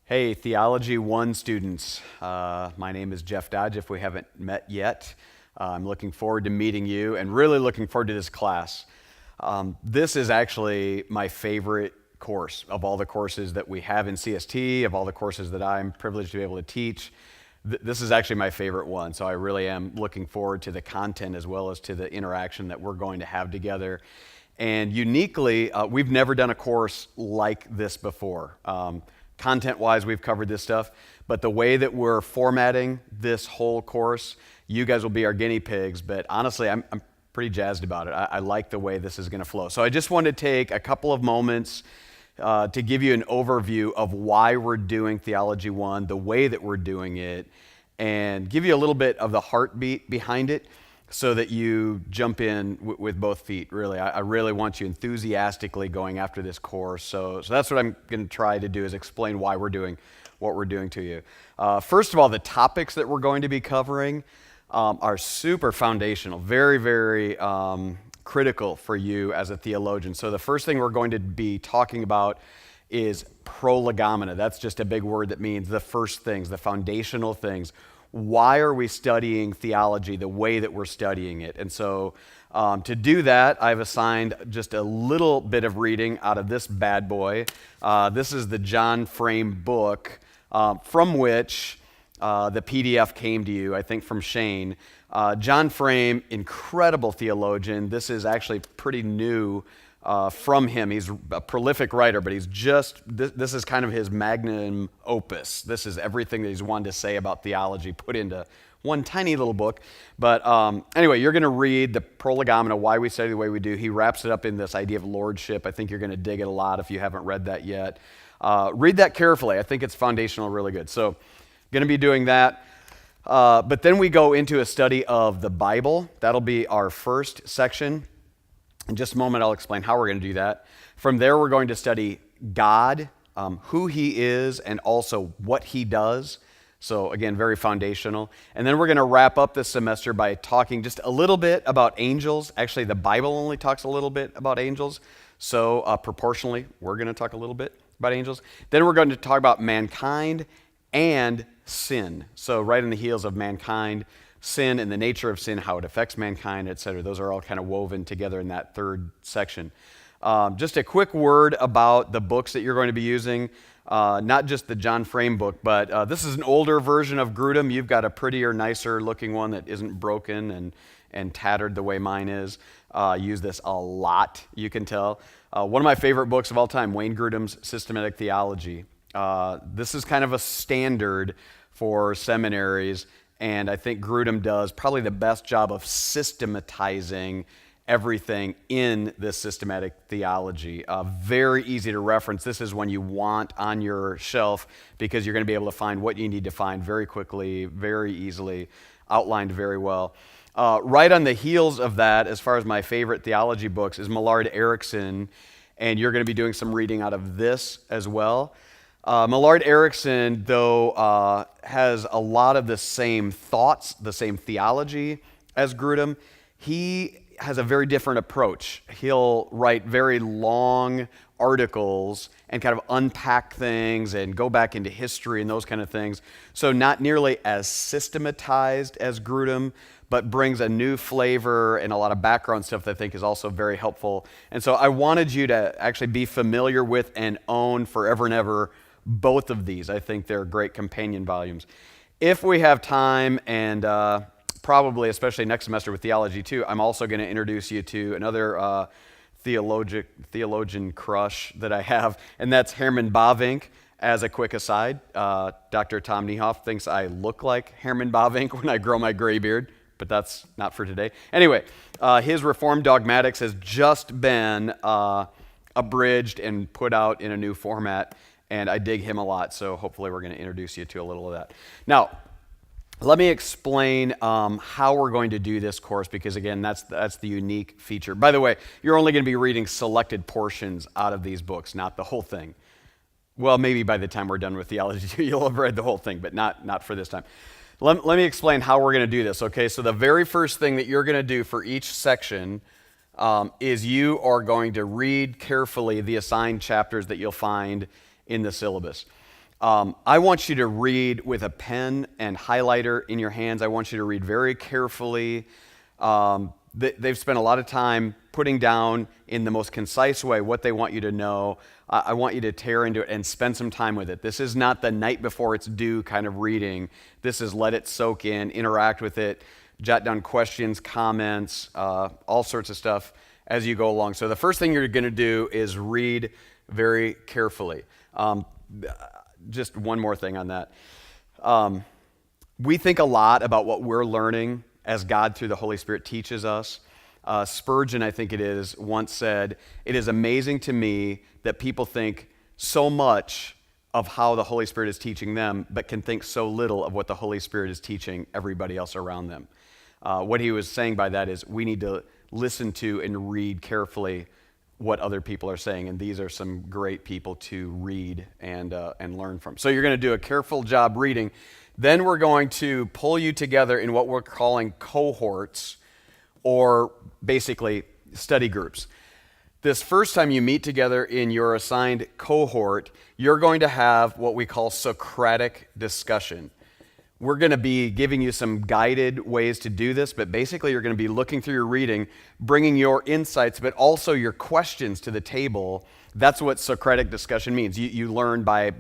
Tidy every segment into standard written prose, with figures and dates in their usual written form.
Hey, Theology I students. My name is Jeff Dodge, if we haven't met yet. I'm looking forward to meeting you and really looking forward to this class. This is actually my favorite course of all the courses that we have in CST, of all the courses that I'm privileged to be able to teach. This is actually my favorite one, so I really am looking forward to the content as well as to the interaction that we're going to have together. And uniquely, we've never done a course like this before. Content-wise, we've covered this stuff, but the way that we're formatting this whole course, you guys will be our guinea pigs, but honestly, I'm pretty jazzed about it. I like the way this is going to flow. So I just want to take a couple of moments to give you an overview of why we're doing Theology I, the way that we're doing it, and give you a little bit of the heartbeat behind it so that you jump in with both feet, really. I really want you enthusiastically going after this course. So that's what I'm going to try to do, is explain why we're doing what we're doing to you. First of all, the topics that we're going to be covering are super foundational, very, very critical for you as a theologian. So the first thing we're going to be talking about is prolegomena. That's just a big word that means the first things, the foundational things. Why are we studying theology the way that we're studying it? And so to do that, I've assigned just a little bit of reading out of this bad boy. This is the John Frame book from which the PDF came to you, I think from Shane. John Frame, incredible theologian. This is actually pretty new from him. He's a prolific writer, but this is kind of his magnum opus. This is everything that he's wanted to say about theology put into one tiny little book. But anyway, you're going to read the prolegomena, why we study the way we do. He wraps it up in this idea of lordship. I think you're going to dig it a lot if you haven't read that yet. Read that carefully. I think it's foundational, really good. So going to be doing that. But then we go into a study of the Bible. That'll be our first section. In just a moment, I'll explain how we're going to do that. From there, we're going to study God, who He is, and also what He does. So again, very foundational. And then we're going to wrap up this semester by talking just a little bit about angels. Actually, the Bible only talks a little bit about angels. So proportionally, we're going to talk a little bit about angels. Then we're going to talk about mankind and sin. So right in the heels of mankind, sin and the nature of sin, how it affects mankind, etc. Those are all kind of woven together in that third section. Just a quick word about the books that you're going to be using. Not just the John Frame book, but this is an older version of Grudem. You've got a prettier, nicer looking one that isn't broken and tattered the way mine is. I use this a lot, you can tell. One of my favorite books of all time, Wayne Grudem's Systematic Theology. This is kind of a standard for seminaries, and I think Grudem does probably the best job of systematizing everything in this systematic theology. Very easy to reference. This is one you want on your shelf because you're going to be able to find what you need to find very quickly, very easily, outlined very well. Right on the heels of that, as far as my favorite theology books, is Millard Erickson, and you're going to be doing some reading out of this as well. Millard Erickson, though, has a lot of the same thoughts, the same theology as Grudem. He has a very different approach. He'll write very long articles and kind of unpack things and go back into history and those kind of things. So not nearly as systematized as Grudem, but brings a new flavor and a lot of background stuff that I think is also very helpful. And so I wanted you to actually be familiar with and own forever and ever both of these. I think they're great companion volumes. If we have time, and probably especially next semester with Theology II, I'm also going to introduce you to another theologian crush that I have, and that's Herman Bavinck. As a quick aside, Dr. Tom Niehoff thinks I look like Herman Bavinck when I grow my gray beard, but that's not for today. Anyway, his Reformed Dogmatics has just been abridged and put out in a new format, and I dig him a lot, so hopefully we're going to introduce you to a little of that. Now, let me explain how we're going to do this course, because again, that's the unique feature. By the way, you're only going to be reading selected portions out of these books, not the whole thing. Well, maybe by the time we're done with Theology II, you'll have read the whole thing, but not for this time. Let me explain how we're going to do this, okay? So the very first thing that you're going to do for each section is you are going to read carefully the assigned chapters that you'll find in the syllabus. I want you to read with a pen and highlighter in your hands. I want you to read very carefully. They've spent a lot of time putting down in the most concise way what they want you to know. I want you to tear into it and spend some time with it. This is not the night before it's due kind of reading. This is let it soak in, interact with it, jot down questions, comments, all sorts of stuff as you go along. So the first thing you're going to do is read very carefully. Just one more thing on that. We think a lot about what we're learning as God through the Holy Spirit teaches us. Spurgeon, I think it is, once said, "It is amazing to me that people think so much of how the Holy Spirit is teaching them, but can think so little of what the Holy Spirit is teaching everybody else around them." What he was saying by that is we need to listen to and read carefully what other people are saying, and these are some great people to read and learn from. So you're going to do a careful job reading. Then we're going to pull you together in what we're calling cohorts, or basically study groups. This first time you meet together in your assigned cohort, you're going to have what we call Socratic discussion. We're going to be giving you some guided ways to do this, but basically you're going to be looking through your reading, bringing your insights, but also your questions to the table. That's what Socratic discussion means. You learn by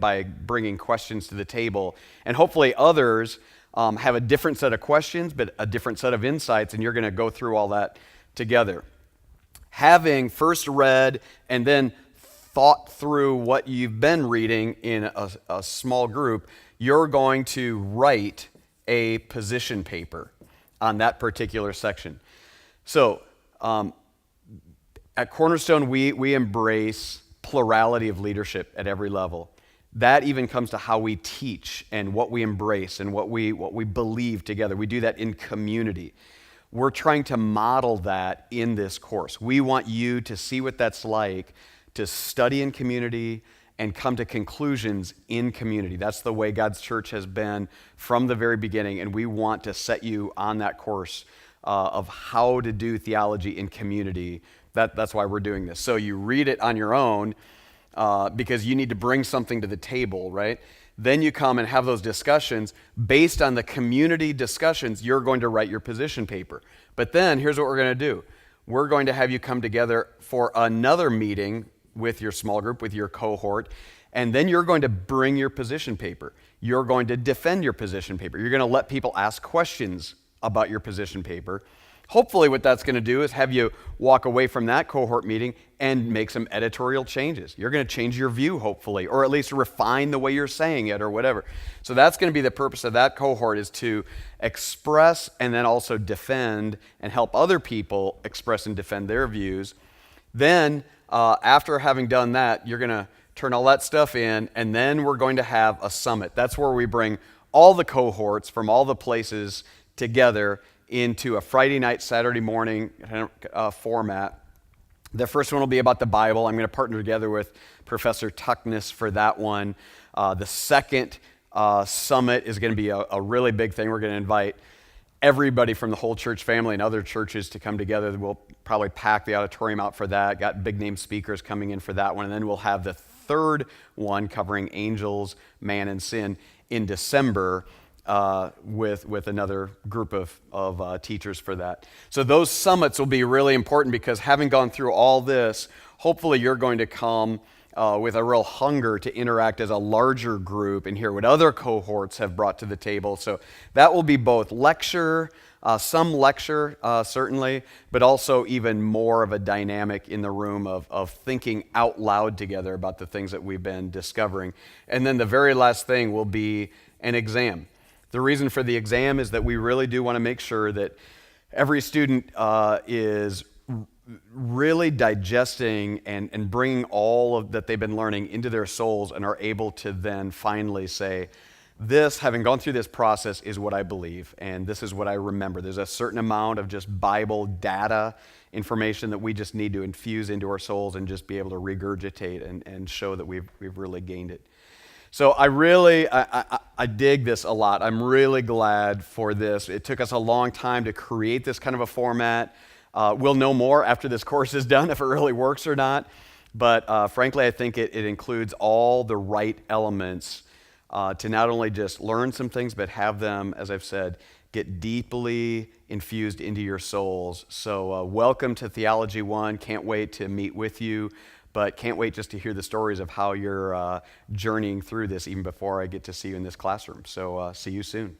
bringing questions to the table, and hopefully others have a different set of questions, but a different set of insights, and you're going to go through all that together. Having first read and then thought through what you've been reading in a small group, you're going to write a position paper on that particular section. So at Cornerstone, we embrace plurality of leadership at every level. That even comes to how we teach and what we embrace and what we believe together. We do that in community. We're trying to model that in this course. We want you to see what that's like to study in community and come to conclusions in community. That's the way God's church has been from the very beginning, and we want to set you on that course of how to do theology in community. That's why we're doing this. So you read it on your own because you need to bring something to the table, right? Then you come and have those discussions. Based on the community discussions, you're going to write your position paper. But then here's what we're going to do. We're going to have you come together for another meeting with your small group, with your cohort, and then you're going to bring your position paper. You're going to defend your position paper. You're going to let people ask questions about your position paper. Hopefully what that's going to do is have you walk away from that cohort meeting and make some editorial changes. You're going to change your view, hopefully, or at least refine the way you're saying it or whatever. So that's going to be the purpose of that cohort, is to express and then also defend and help other people express and defend their views. Then after having done that, you're going to turn all that stuff in, and then we're going to have a summit. That's where we bring all the cohorts from all the places together into a Friday night, Saturday morning format. The first one will be about the Bible. I'm going to partner together with Professor Tuckness for that one. The second summit is going to be a really big thing. We're going to invite everybody from the whole church family and other churches to come together. We'll probably pack the auditorium out for that. Got big name speakers coming in for that one. And then we'll have the third one covering angels, man, and sin in December with another group of teachers for that. So those summits will be really important because having gone through all this, hopefully you're going to come with a real hunger to interact as a larger group and hear what other cohorts have brought to the table. So that will be both lecture, some lecture certainly, but also even more of a dynamic in the room of thinking out loud together about the things that we've been discovering. And then the very last thing will be an exam. The reason for the exam is that we really do want to make sure that every student is really digesting and bringing all of that they've been learning into their souls and are able to then finally say, this, having gone through this process, is what I believe, and this is what I remember. There's a certain amount of just Bible data information that we just need to infuse into our souls and just be able to regurgitate and show that we've really gained it. So I dig this a lot. I'm really glad for this. It took us a long time to create this kind of a format. We'll know more after this course is done if it really works or not. But frankly, I think it includes all the right elements to not only just learn some things, but have them, as I've said, get deeply infused into your souls. So welcome to Theology I. Can't wait to meet with you, but can't wait just to hear the stories of how you're journeying through this even before I get to see you in this classroom. So see you soon.